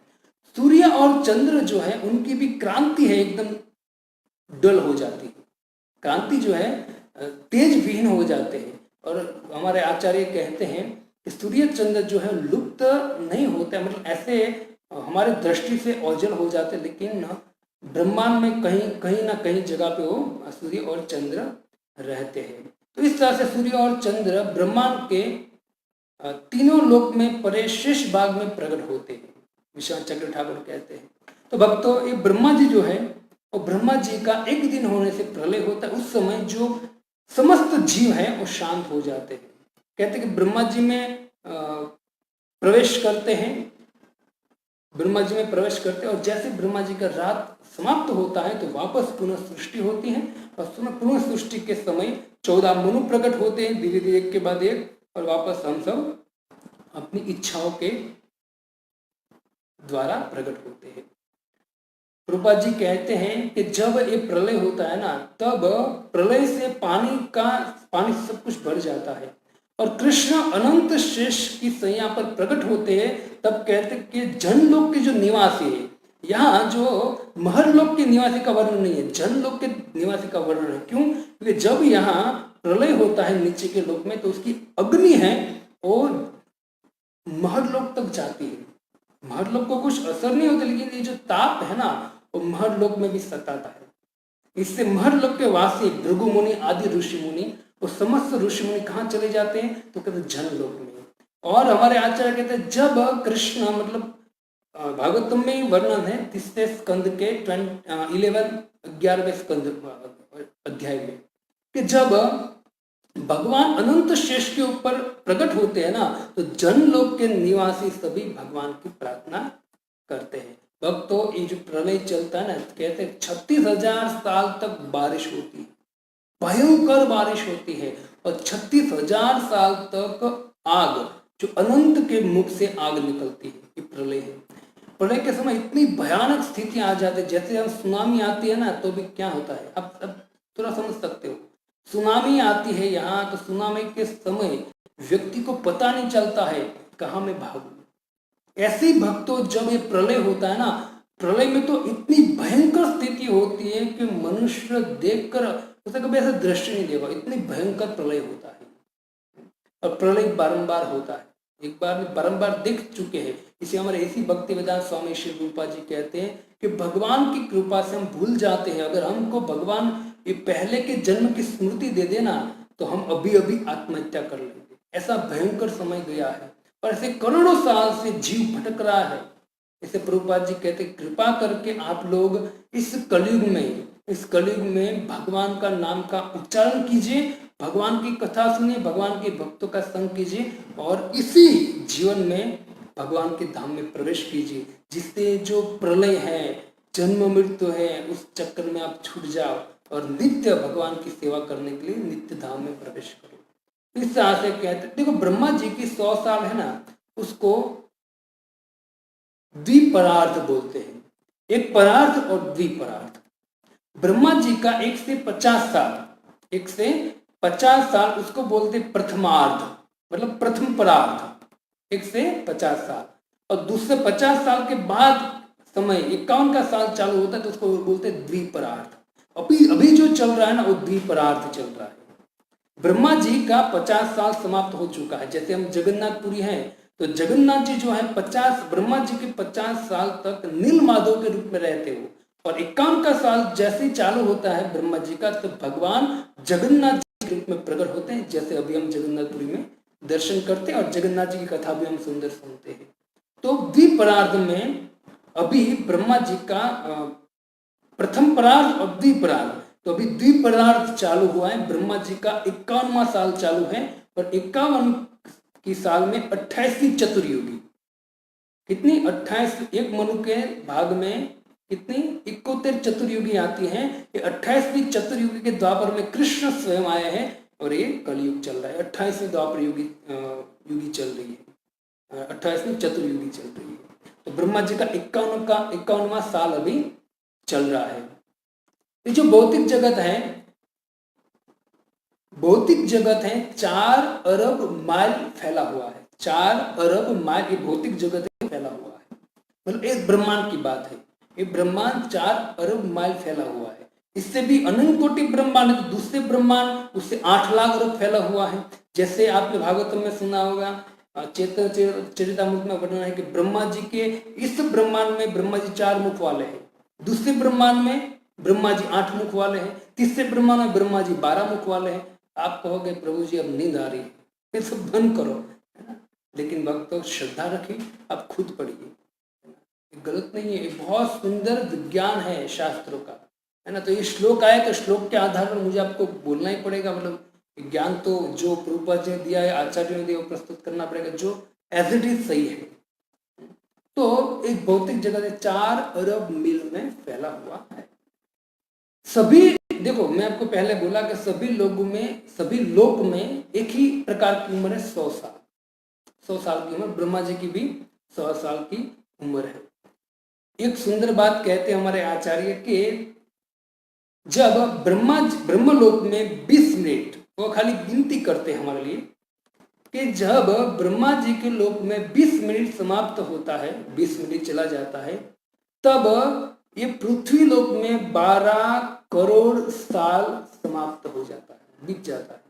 Speaker 1: सूर्य और चंद्र जो है उनकी भी क्रांति है, एकदम डल हो जाती है। क्रांति जो है तेज विहीन हो जाते हैं। और हमारे आचार्य कहते हैं कि सूर्य चंद्र जो है लुप्त नहीं होता, मतलब ऐसे हमारे दृष्टि से ओझल हो जाते, लेकिन ब्रह्मांड में कहीं कहीं ना कहीं जगह पे वो सूर्य और चंद्र रहते हैं। तो इस तरह से सूर्य और चंद्र ब्रह्मांड के तीनों लोक में परे शेष भाग में प्रकट होते हैं, विश्वनाथ चक्र ठाकुर कहते हैं। तो भक्तों, ये ब्रह्मा जी जो है, और ब्रह्मा जी का एक दिन होने से प्रलय होता है। उस समय जो समस्त जीव हैं वो शांत हो जाते हैं। कहते हैं कि ब्रह्मा जी में प्रवेश करते हैं, ब्रह्मा जी में प्रवेश करते हैं, और जैसे ब्रह्मा जी का रात समाप्त होता है तो वापस पुनः सृष्टि होती है। और पुनः सृष्टि के समय 14 मनु प्रकट होते हैं, धीरे धीरे एक के बाद एक, और वापस हम सब अपनी इच्छाओं के द्वारा प्रकट होते हैं। प्रभुपाद जी कहते हैं कि जब ये प्रलय होता है ना, तब प्रलय से पानी से सब कुछ भर जाता है, और कृष्ण अनंत शेष की सैया पर प्रकट होते हैं। तब कहते हैं कि जनलोक के जो निवासी है, यहाँ जो महरलोक के निवासी का वर्णन नहीं है, जनलोक के निवासी का वर्णन है। क्यों? क्योंकि जब यहाँ प्रलय होता है नीचे के लोक में, तो उसकी अग्नि है और महरलोक तक जाती है। महरलोक को कुछ असर नहीं होता, लेकिन ये जो ताप है ना, वो महरलोक में भी सताता है। इससे महरलोक के वासी भृगु मुनि आदि ऋषि मुनि, वो समस्त ऋषि मुनि कहाँ चले जाते हैं? तो कहते हैं जनलोक में। और हमारे आचार्य कहते हैं जब कृष्ण, मतलब भागवतम में वर्णन है 3 स्कंद के 11वें स्कंद अध्याय में, कि जब भगवान अनंत शेष के ऊपर प्रकट होते हैं ना, तो जनलोक के निवासी सभी भगवान की प्रार्थना करते हैं। भक्तों, ये जो प्रलय चलता है ना, कहते हैं 36,000 साल तक बारिश होती है, भयंकर बारिश होती है, और 36,000 साल तक आग, जो अनंत के मुख से आग निकलती है, ये प्रलय है। प्रलय के समय इतनी भयानक स्थिति आ जाती है, जैसे हम सुनामी आती है ना, तो भी क्या होता है, अब थोड़ा समझ सकते हो। सुनामी आती है यहाँ, तो सुनामी के समय व्यक्ति को पता नहीं चलता है कहाँ मैं भागूं। ऐसे ही भक्तों, जब ये प्रलय होता है ना, प्रलय में तो इतनी भयंकर स्थिति होती है कि मनुष्य देखकर उसे कभी ऐसा दृष्टि नहीं देगा, इतनी भयंकर प्रलय होता है। और प्रलय बारंबार होता है, एक बार नहीं बारंबार दिख चुके हैं। इसे हमारे ऐसी भक्ति वेदांत स्वामी श्री रूपा जी कहते हैं कि भगवान की कृपा से हम भूल जाते हैं। अगर हमको भगवान ये पहले के जन्म की स्मृति दे देना, तो हम अभी अभी आत्महत्या कर लेंगे। ऐसा भयंकर समय गया है, और ऐसे करोड़ों साल से जीव भटक रहा है। इसे प्रभुपाद जी कहते हैं, कृपा करके आप लोग इस कलयुग में भगवान का नाम का उच्चारण कीजिए, भगवान की कथा सुनिए, भगवान के भक्तों का संग कीजिए, और इसी जीवन में भगवान के धाम में प्रवेश कीजिए, जिससे जो प्रलय है, जन्म मृत्यु है, उस चक्कर में आप छूट जाओ और नित्य भगवान की सेवा करने के लिए नित्य धाम में प्रवेश करो। इस तरह से कहते, देखो ब्रह्मा जी की 100 साल है ना, उसको द्विपरार्थ बोलते हैं, एक परार्थ और द्विपरार्थ। ब्रह्मा जी का 1 से 50 साल उसको बोलते प्रथमार्ध, मतलब प्रथम परार्थ, 1 से 50 साल। और दूसरे 50 साल के बाद समय 51 का साल चालू होता है, तो उसको बोलते द्विपरार्थ। अभी जो चल रहा है ना, वो द्विपरार्थ चल रहा है। ब्रह्मा जी का 50 साल समाप्त हो चुका है। जैसे हम जगन्नाथपुरी हैं, तो जगन्नाथ जी जो है ब्रह्मा जी के 50 साल तक नील माधव के रूप में रहते हो, और 51 का साल जैसे ही चालू होता है ब्रह्मा जी का, तो भगवान जगन्नाथ जी के रूप में प्रकट होते हैं, जैसे अभी हम जगन्नाथपुरी में दर्शन करते हैं और जगन्नाथ जी की कथा भी हम सुंदर सुनते हैं। तो द्विपरार्ध में अभी ब्रह्मा जी का प्रथम परार्ध और द्विपरार्ध, तो अभी द्विपरार्ध चालू हुआ है। ब्रह्मा जी का 51वां साल चालू है और 51 की साल में 28वीं चतुर्युगी, कितनी 28, एक मनु के भाग में कितनी 71 चतुर्युगी आती हैं। ये 28वीं चतुर्युगी के द्वापर में कृष्ण स्वयं आए हैं और ये कलयुग चल रहा है। 28वीं द्वापर युगी चल रही है, 28वीं चतुर्युगी चल रही है। तो ब्रह्मा जी का 51वां साल अभी चल रहा है। ये जो भौतिक जगत है, भौतिक जगत है 4 अरब माइल फैला हुआ है। 4 अरब माइल ये भौतिक जगत है, फैला हुआ है। मतलब एक ब्रह्मांड की बात है, ये ब्रह्मांड 4 अरब माइल फैला हुआ है। इससे भी अनंत कोटि ब्रह्मांड है, तो दूसरे ब्रह्मांड उससे 8 लाख अरब फैला हुआ है। जैसे आपने भागवतम में सुना होगा, चरितामृत में वर्णन है कि ब्रह्मा जी के इस ब्रह्मांड में ब्रह्मा जी 4 मुख वाले हैं, दूसरे ब्रह्मांड में ब्रह्मा जी 8 मुख वाले हैं, तीसरे ब्रह्मांड में ब्रह्मा जी 12 मुख वाले हैं। आप कहोगे प्रभु जी अब नींद आ रही है, ये सब बंद करो, है ना। लेकिन भक्तों श्रद्धा रखिए, आप खुद पढ़िए, गलत नहीं है, ये बहुत सुंदर विज्ञान है शास्त्रों का, है ना। तो ये श्लोक आया तो श्लोक के आधार पर मुझे आपको बोलना ही पड़ेगा। मतलब ज्ञान तो जो प्रभुपाद जी ने दिया है, आचार्य ने दिया, वो प्रस्तुत करना पड़ेगा जो एज इट इज सही है। तो एक भौतिक जगत है 4 अरब मील में फैला हुआ है। सभी देखो, मैं आपको पहले बोला कि सभी लोक में एक ही प्रकार की उम्र है 100 साल। 100 साल की उम्र, ब्रह्मा जी की भी 100 साल की उम्र है। एक सुंदर बात कहते हैं हमारे आचार्य के, जब ब्रह्मलोक में 20 मिनट, वो खाली गिनती करते हैं हमारे लिए कि जब ब्रह्मा जी के लोक में 20 मिनट समाप्त होता है, 20 मिनट चला जाता है, तब ये पृथ्वी लोक में 12 करोड़ साल समाप्त हो जाता है, बीत जाता है।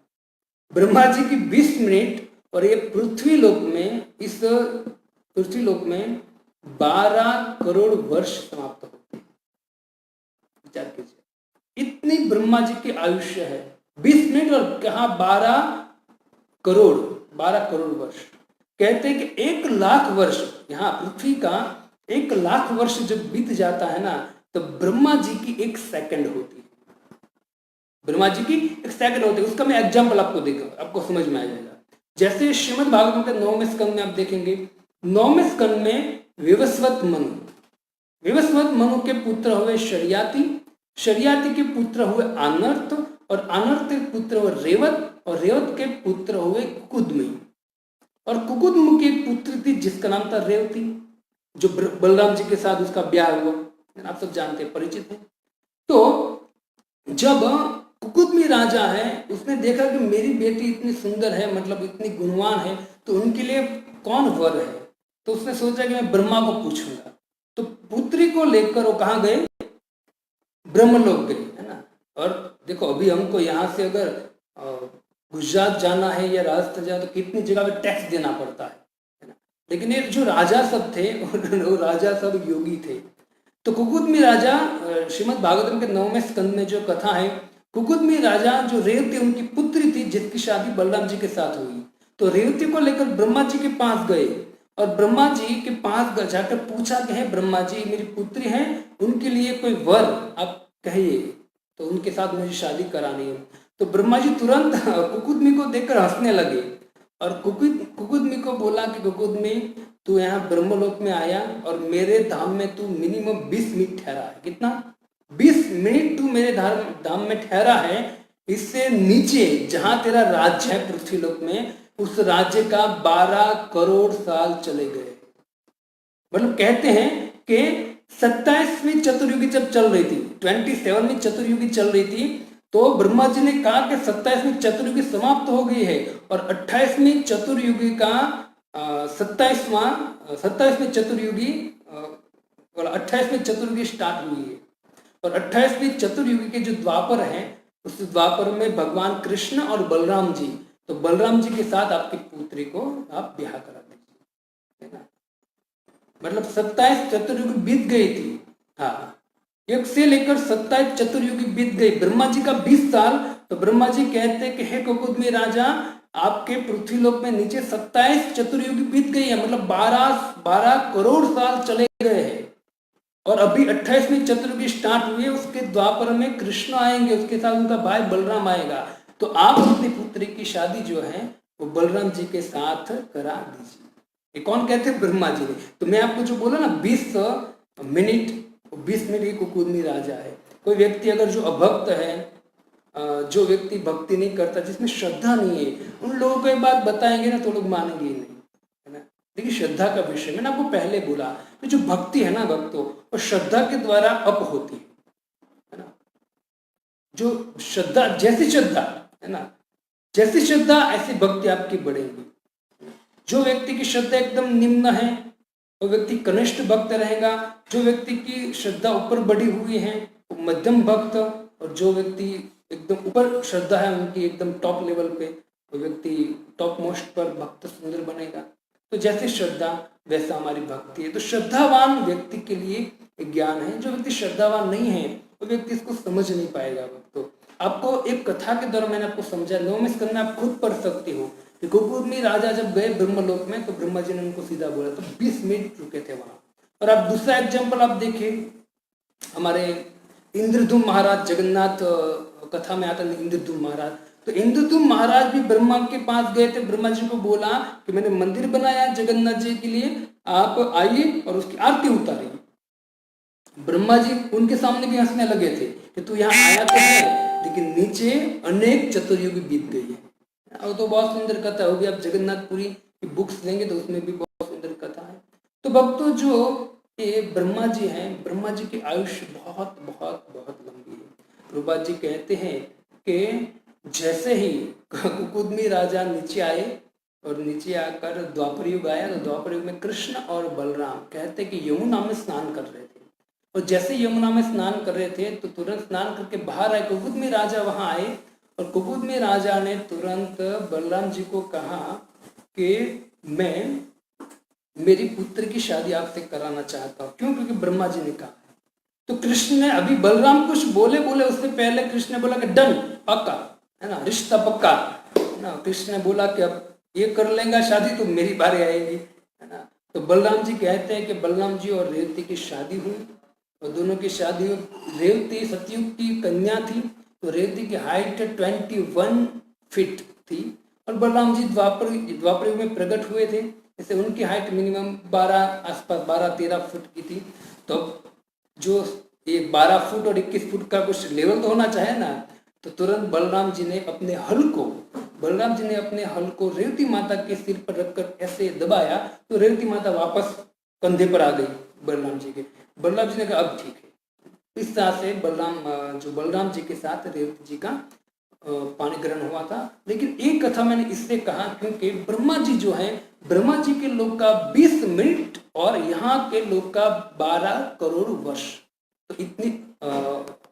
Speaker 1: ब्रह्मा जी की 20 मिनट और ये पृथ्वी लोक में, इस पृथ्वी लोक में 12 करोड़ वर्ष समाप्त होते हैं। विचार कीजिए, इतनी ब्रह्मा जी की आयुष्य है, 20 मिनट और कहा 12 करोड़ वर्ष। कहते हैं कि 1 लाख वर्ष, यहाँ पृथ्वी का 1 लाख वर्ष जब बीत जाता है ना, तो ब्रह्मा जी की 1 सेकंड होती है। ब्रह्मा जी की 1 सेकंड होती है। उसका मैं एग्जाम्पल आपको देगा, आपको समझ में आ जाएगा। जैसे श्रीमद् भागवत के 9वें स्कंद में आप देखेंगे, 9वें स्कंद में विवस्वत मनु के पुत्र हुए शर्याति के पुत्र हुए आनर्त, और आनर्त के पुत्र हुए रेवत, और रेवत के पुत्र हुए कुकुदमी, और कुकुदमी की एक पुत्र थी जिसका नाम था रेवती, जो बलराम जी के साथ उसका ब्याह हुआ, आप सब जानते हैं, परिचित हैं। तो जब कुकुदमी राजा है, उसने देखा कि मेरी बेटी इतनी सुंदर है, मतलब इतनी गुणवान है, तो उनके लिए कौन वर है, तो उसने सोचा कि मैं ब्रह्मा को पूछूंगा। तो पुत्री को लेकर वो कहाँ गए, ब्रह्मलोक गए, है ना। और देखो अभी हमको यहाँ से अगर गुजरात जाना है या राजस्थान जाना, तो कितनी जगह पे टैक्स देना पड़ता है ना। लेकिन ये जो राजा सब थे, वो राजा सब योगी थे। तो कुकुदमी राजा, श्रीमद् भागवतम के 9वें स्कंद में जो कथा है, कुकुदमी राजा जो रेवती उनकी पुत्री थी, जिसकी शादी बलराम जी के साथ हुई, तो रेवती को लेकर ब्रह्मा जी के पास गए, और ब्रह्मा जी के पास जाकर पूछा कि है ब्रह्मा जी, मेरी पुत्री है, उनके लिए कोई वर आप कहिए, तो उनके साथ मुझे शादी करानी है। तो ब्रह्मा जी तुरंत कुकुदमी को देखकर हंसने लगे, और कुकुदमी को बोला कि कुकुदमी, तू यहाँ ब्रह्मलोक में आया और मेरे धाम में तू मिनिमम 20 मिनट ठहरा है। कितना? 20 मिनट तू मेरे धाम में ठहरा है। इससे नीचे जहां तेरा राज्य है पृथ्वी लोक में, उस राज्य का 12 करोड़ साल चले गए। मतलब कहते हैं कि 27वीं चतुर्युगी जब चल रही थी, 27वीं चतुर्युगी चल रही थी, तो ब्रह्मा जी ने कहा कि 27वीं चतुर्युगी समाप्त हो गई है, और 28वीं चतुर्युगी का 27वीं चतुर्युगी 28वीं चतुर्युगी स्टार्ट हुई है। और 28वीं चतुर्युगी के जो द्वापर है, उस द्वापर में भगवान कृष्ण और बलराम जी, तो बलराम जी के साथ आपकी पुत्री को आप ब्याह करा दीजिए, है ना। मतलब 27 चतुर्युगी बीत गई थी। हाँ, 1 से लेकर 27 चतुर्युगी बीत गई। ब्रह्मा जी का 20 साल, तो ब्रह्मा जी कहते कि हे कुकुदमी राजा, आपके पृथ्वी लोक में नीचे 27 चतुर्युगी बीत गई है, मतलब 12 करोड़ साल चले गए हैं। और अभी 28वीं चतुर्युगी स्टार्ट हुई है, उसके द्वापर में कृष्ण आएंगे, उसके साथ उनका भाई बलराम आएगा। तो आप अपनी पुत्री की शादी जो है वो बलराम जी के साथ करा दीजिए। ये कौन कहते हैं? ब्रह्मा जी ने। तो मैं आपको जो बोला ना 20 मिनट, 20 मिनट एक कुकुदमी राजा है। कोई व्यक्ति अगर जो अभक्त है, जो व्यक्ति भक्ति नहीं करता, जिसमें श्रद्धा नहीं है, उन लोगों को एक बात बताएंगे ना तो लोग मानेंगे ही नहीं, है ना। देखिए श्रद्धा का विषय मैंने आपको पहले बोला, तो जो भक्ति है ना भक्तों, वो श्रद्धा के द्वारा अप होती है ना। जो श्रद्धा, जैसी श्रद्धा है ना, जैसी श्रद्धा ऐसी भक्ति आपकी बढ़ेगी। जो व्यक्ति की श्रद्धा एकदम निम्न है वो व्यक्ति कनिष्ठ भक्त रहेगा, जो व्यक्ति की श्रद्धा ऊपर बढ़ी हुई है वो मध्यम भक्त, और जो व्यक्ति एकदम ऊपर श्रद्धा है उनकी एकदम टॉप लेवल पे, वो व्यक्ति टॉप मोस्ट पर भक्त सुंदर बनेगा। तो जैसे श्रद्धा वैसा हमारी भक्ति है। तो श्रद्धावान व्यक्ति के लिए ज्ञान है, जो व्यक्ति श्रद्धावान नहीं है वो व्यक्ति इसको समझ नहीं पाएगा। भक्तों आपको एक कथा के द्वारा मैंने आपको समझा, 9वें स्कंद में आप खुद पढ़ सकते हो कि कुकुदमी राजा जब गए ब्रह्मलोक में तो ब्रह्मा जी ने उनको सीधा बोला, तो 20 मिनट रुके थे वहां। और आप दूसरा एग्जाम्पल आप देखिए, हमारे इंद्रधुम महाराज, जगन्नाथ कथा में आता है इंद्रधुम महाराज, तो इंद्रधुम महाराज भी ब्रह्मा के पास गए थे। ब्रह्मा जी को बोला कि मैंने मंदिर बनाया जगन्नाथ जी के लिए, आप आइए और उसकी आरती उतारिए। ब्रह्मा जी उनके सामने भी हंसने लगे थे कि तू यहाँ आया तो है, लेकिन नीचे अनेक चतुर्युगी बीत गई है। और तो बहुत सुंदर कथा होगी, आप जगन्नाथपुरी की बुक्स लेंगे तो उसमें भी बहुत सुंदर कथा है। तो भक्तों जो ये ब्रह्मा जी हैं, ब्रह्मा जी की आयुष्य बहुत बहुत बहुत लंबी है। प्रभुपाद जी कहते हैं कि जैसे ही कुकुदमी राजा नीचे आए और नीचे आकर द्वापर युग आया, तो द्वापर युग में कृष्ण और बलराम कहते कि यमुना में स्नान कर रहे थे। और जैसे यमुना में स्नान कर रहे थे तो तुरंत स्नान करके बाहर आए, कुकुदमी राजा वहां आए और कुकुदमी राजा ने तुरंत बलराम जी को कहा कि मैं मेरी पुत्र की शादी आपसे कराना चाहता हूँ। क्यों? क्योंकि ब्रह्मा जी ने कहा। तो कृष्ण ने, अभी बलराम कुछ बोले उससे पहले कृष्ण ने बोला कि डन, पक्का है ना, रिश्ता पक्का है ना। कृष्ण ने बोला कि अब ये कर लेगा शादी तो मेरी बारी आएगी, है ना। तो बलराम जी कहते हैं कि बलराम जी और रेवती की शादी हुई और दोनों की शादी हुई। रेवती सतयुग की कन्या थी, तो रेवती की हाइट 21 फीट थी और बलराम जी द्वापर युग में प्रकट हुए थे, जैसे उनकी हाइट मिनिमम 12 आसपास 12-13 फुट की थी। तो जो ये 12 फुट और 21 फुट का कुछ लेवल तो होना चाहिए ना। तो तुरंत बलराम जी ने अपने हल को रेवती माता के सिर पर रखकर ऐसे दबाया तो रेवती माता वापस कंधे पर आ गई बलराम जी के। बलराम जी ने कहा अब ठीक है। इस तरह से बलराम जी के साथ रेवती जी का पानी ग्रहण हुआ था। लेकिन एक कथा मैंने इससे कहा क्योंकि ब्रह्मा जी जो है, ब्रह्मा जी के लोग का 20 मिनट और यहाँ के लोग का 12 करोड़ वर्ष, तो इतनी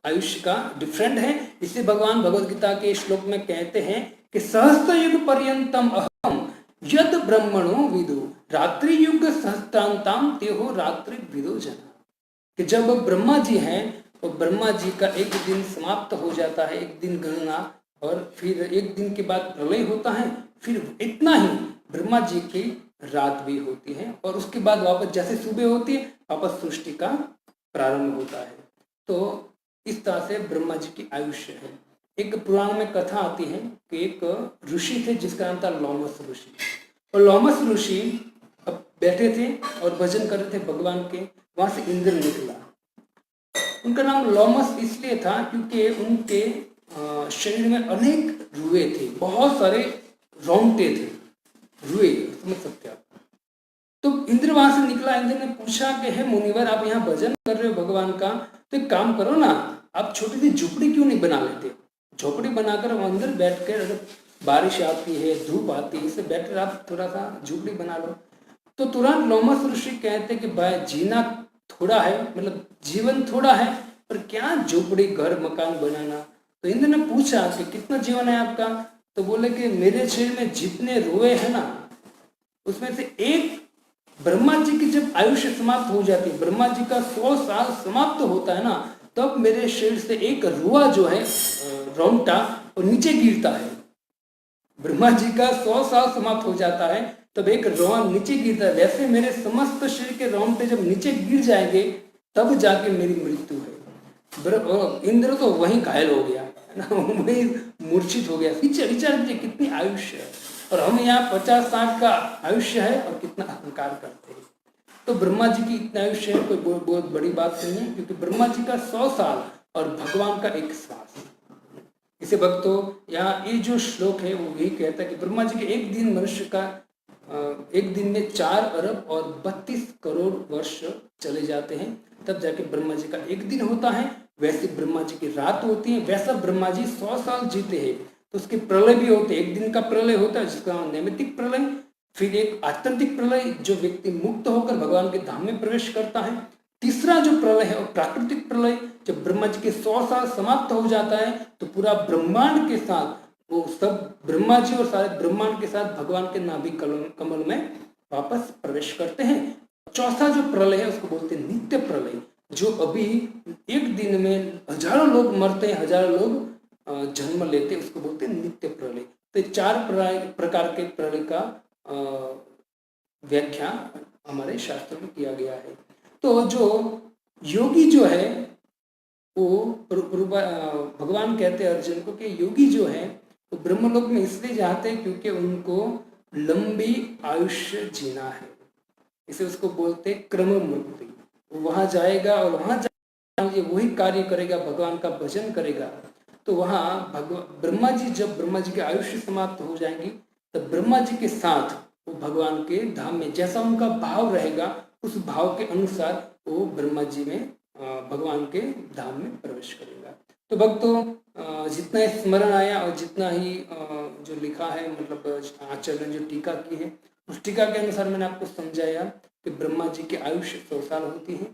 Speaker 1: आयुष्य का डिफरेंट है। इसे भगवान भगवद गीता के श्लोक में कहते हैं कि सहस्त्र युग पर्यंतम अहम यद ब्रह्मणो विदु रात्रि युग सहस्त्रांताम तेहो रात्रि विदो जना। कि जब ब्रह्मा जी हैं तो ब्रह्मा जी का एक दिन समाप्त हो जाता है, एक दिन गणना, और फिर एक दिन के बाद प्रलय होता है, फिर इतना ही ब्रह्मा जी की रात भी होती है और उसके बाद वापस जैसे सुबह होती है वापस सृष्टि का प्रारंभ होता है। तो इस तरह से ब्रह्मा जी की आयुष्य है। एक पुराण में कथा आती है कि एक ऋषि थे जिसका नाम था लोमस ऋषि। और लोमस ऋषि अब बैठे थे और भजन कर रहे थे भगवान के। वहां से इंद्र निकला। उनका नाम लोमस इसलिए था क्योंकि उनके शरीर में अनेक रुए थे, बहुत सारे रोंगटे थे, रुए, समझ सकते आप। तो इंद्र वहां से निकला। इंद्र ने पूछा कि हे मुनिवर, आप यहाँ भजन कर रहे हो भगवान का, तो एक काम करो ना, आप छोटी सी झोपड़ी क्यों नहीं बना लेते? झोपड़ी बनाकर अंदर बैठकर, अगर बारिश आती है, धूप आती है, इससे बेटर आप थोड़ा सा झोपड़ी बना लो। तो तुरंत लोमस ऋषि कहते कि भाई जीना थोड़ा है, मतलब जीवन थोड़ा है, पर क्या झोपड़ी घर मकान बनाना। तो इंद्र ने पूछा कि कितना जीवन है आपका? तो बोले कि मेरे शरीर में जितने रोए हैं ना, उसमें से एक ब्रह्मा जी की जब आयुष्य समाप्त हो जाती है, ब्रह्मा जी का 100 साल समाप्त होता है ना, तब मेरे शरीर से एक रुआ जो है रोंगटा वो नीचे गिरता है। ब्रह्मा जी का 100 साल समाप्त हो जाता है, तब एक रोम नीचे गिरता है। वैसे मेरे समस्त शरीर के रोंगटे जब नीचे गिर जाएंगे तब जाके मेरी मृत्यु है। इंद्र तो वहीं घायल हो गया है ना, वहीं मूर्छित हो गया। विचार कीजिए कितनी आयुष्य है, और हम यहाँ 50-60 का आयुष्य है और कितना अहंकार करते हैं। तो ब्रह्मा जी की इतना आयुष्य है, कोई बहुत बड़ी बात नहीं है, क्योंकि ब्रह्मा जी का 100 साल और भगवान का एक श्वास। इसे भक्तों यहाँ ये जो श्लोक है वो यही कहता है कि ब्रह्मा जी के एक दिन मनुष्य का एक दिन में 4 अरब और 32 करोड़ वर्ष चले जाते हैं, तब जाके ब्रह्मा जी का एक दिन होता है। वैसे ब्रह्मा जी की रात होती है, वैसा ब्रह्मा जी 100 साल जीते हैं। तो उसके प्रलय भी होते हैं, एक दिन का प्रलय होता है जिसका नैमित्तिक प्रलय, फिर एक आत्यंतिक प्रलय जो व्यक्ति मुक्त होकर भगवान के धाम में प्रवेश करता है। तीसरा जो प्रलय है वो प्राकृतिक प्रलय, जब ब्रह्मा जी के 100 साल समाप्त हो जाता है तो पूरा ब्रह्मांड के साथ वो सब ब्रह्मा जी और सारे ब्रह्मांड के साथ भगवान के नाभि कमल में वापस प्रवेश करते हैं। चौथा जो प्रलय है उसको बोलते हैं नित्य प्रलय, जो अभी एक दिन में हजारों लोग मरते हैं, हजारों लोग जन्म लेते हैं, उसको बोलते हैं नित्य प्रलय। तो 4 प्रकार के प्रलय का व्याख्या हमारे शास्त्रों में किया गया है। तो जो योगी जो है वो भगवान कहते हैं अर्जुन को कि योगी जो है वो ब्रह्मलोक में इसलिए जाते हैं क्योंकि उनको लंबी आयुष्य जीना है। इसे उसको बोलते क्रम मुक्ति। वो वहां जाएगा और वहां जाके वही कार्य करेगा, भगवान का भजन करेगा। तो वहां ब्रह्मा जी जब ब्रह्मा जी के आयुष्य समाप्त हो जाएंगी तब ब्रह्मा जी के साथ वो भगवान के धाम में जैसा उनका भाव रहेगा उस भाव के अनुसार वो ब्रह्मा जी में भगवान के धाम में प्रवेश करेगा। तो भक्तों जितना स्मरण आया और जितना ही जो लिखा है, मतलब आचार्य ने जो टीका की है उस टीका के अनुसार मैंने आपको समझाया कि ब्रह्मा जी की आयुष्य 100 साल होती है,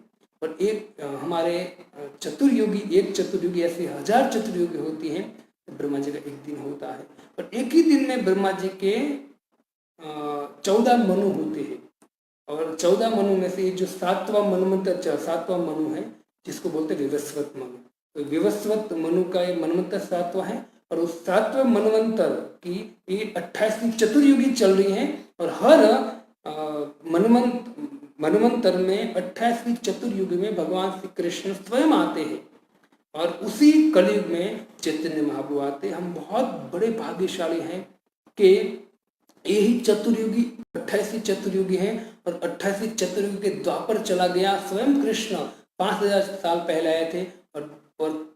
Speaker 1: और एक हमारे चतुर्युगी, एक चतुर्युगी ऐसी 1000 चतुर्युगी होती है। ब्रह्मा जी का एक दिन होता है, और एक ही दिन में ब्रह्मा जी के 14 मनु होते हैं, और 14 मनु में से जो 7वां मन्वंतर 7वां मनु है जिसको बोलते हैं विवस्वत मनु। तो विवस्वत मनु का ये मन्वंतर 7वां है, और उस 7वें मन्वंतर की ये 28वीं चतुर्युगी चल रही है, और हर मन्वंतर में 28वीं चतुर्युगी में भगवान श्री कृष्ण स्वयं आते हैं, और उसी कलयुग में चैतन्य महाप्रभु आते हैं। हम बहुत बड़े भाग्यशाली हैं कि यही चतुर्युगी 28वीं चतुर्युगी है, और 28वीं चतुर्युगी के द्वापर चला गया स्वयं कृष्ण 5000 साल पहले आए थे, और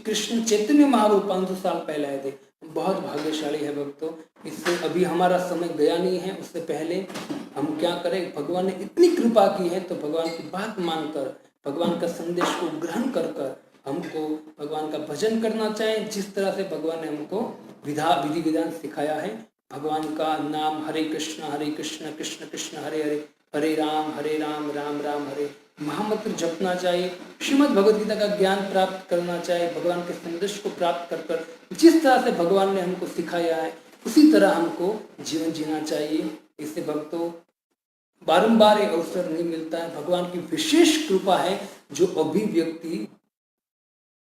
Speaker 1: कृष्ण चैतन्य महाप्रभु 500 साल पहले आए थे। बहुत भाग्यशाली है भक्तों। इससे अभी हमारा समय गया नहीं है, उससे पहले हम क्या करें, भगवान ने इतनी कृपा की है तो भगवान की बात मानकर, भगवान का संदेश को ग्रहण कर हमको भगवान का भजन करना चाहिए, जिस तरह से भगवान ने हमको विधि विधान सिखाया है। भगवान का नाम हरे कृष्ण कृष्ण कृष्ण हरे हरे, हरे राम राम राम हरे, महामंत्र जपना चाहिए, श्रीमद् भगवद गीता का ज्ञान प्राप्त करना चाहिए, भगवान के संदेश को प्राप्त कर जिस तरह से भगवान ने हमको सिखाया है उसी तरह हमको जीवन जीना चाहिए। इससे भक्तों बारंबार अवसर नहीं मिलता है, भगवान की विशेष कृपा है जो अभी व्यक्ति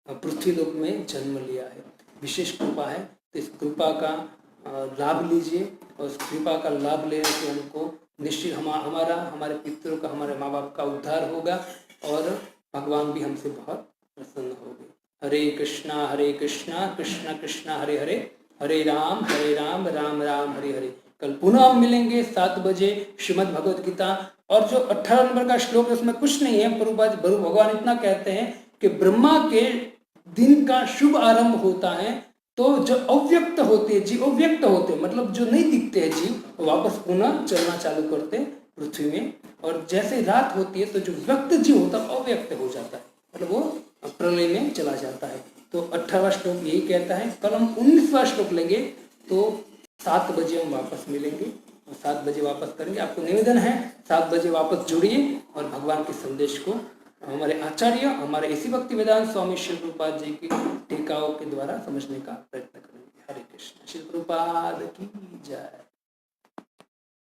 Speaker 1: पृथ्वी लोक में जन्म लिया है, विशेष कृपा है। तो इस कृपा का लाभ लीजिए, और उस कृपा का लाभ लेने से हमको निश्चित हमारा, हमारे पितरों का, हमारे माँ बाप का उद्धार होगा, और भगवान भी हमसे बहुत प्रसन्न होंगे। हरे कृष्णा कृष्ण कृष्ण हरे हरे, हरे राम राम राम हरे हरे। कल पुनः हम मिलेंगे 7 बजे श्रीमद् भगवद गीता, और जो 18 नंबर का श्लोक है उसमें कुछ नहीं है, पर भगवान इतना कहते हैं कि ब्रह्मा के दिन का शुभ आरंभ होता है तो जो अव्यक्त होते हैं जीव, अव्यक्त होते हैं मतलब जो नहीं दिखते हैं जीव, वो वापस पुनः चलना चालू करते हैं पृथ्वी में, और जैसे रात होती है तो जो व्यक्त जीव होता है अव्यक्त हो जाता है, मतलब वो प्रलय में चला जाता है। तो 18वां श्लोक यही कहता है। कल हम 19वां श्लोक लेंगे, तो 7 बजे हम वापस मिलेंगे, और 7 बजे वापस करेंगे। आपको निवेदन है 7 बजे वापस जुड़िए और भगवान के संदेश को हमारे आचार्य, हमारे इसी भक्ति वेदांत स्वामी श्री प्रभुपाद जी की टीकाओं के द्वारा समझने का प्रयत्न करेंगे। हरे कृष्ण। श्री प्रभुपाद की जय।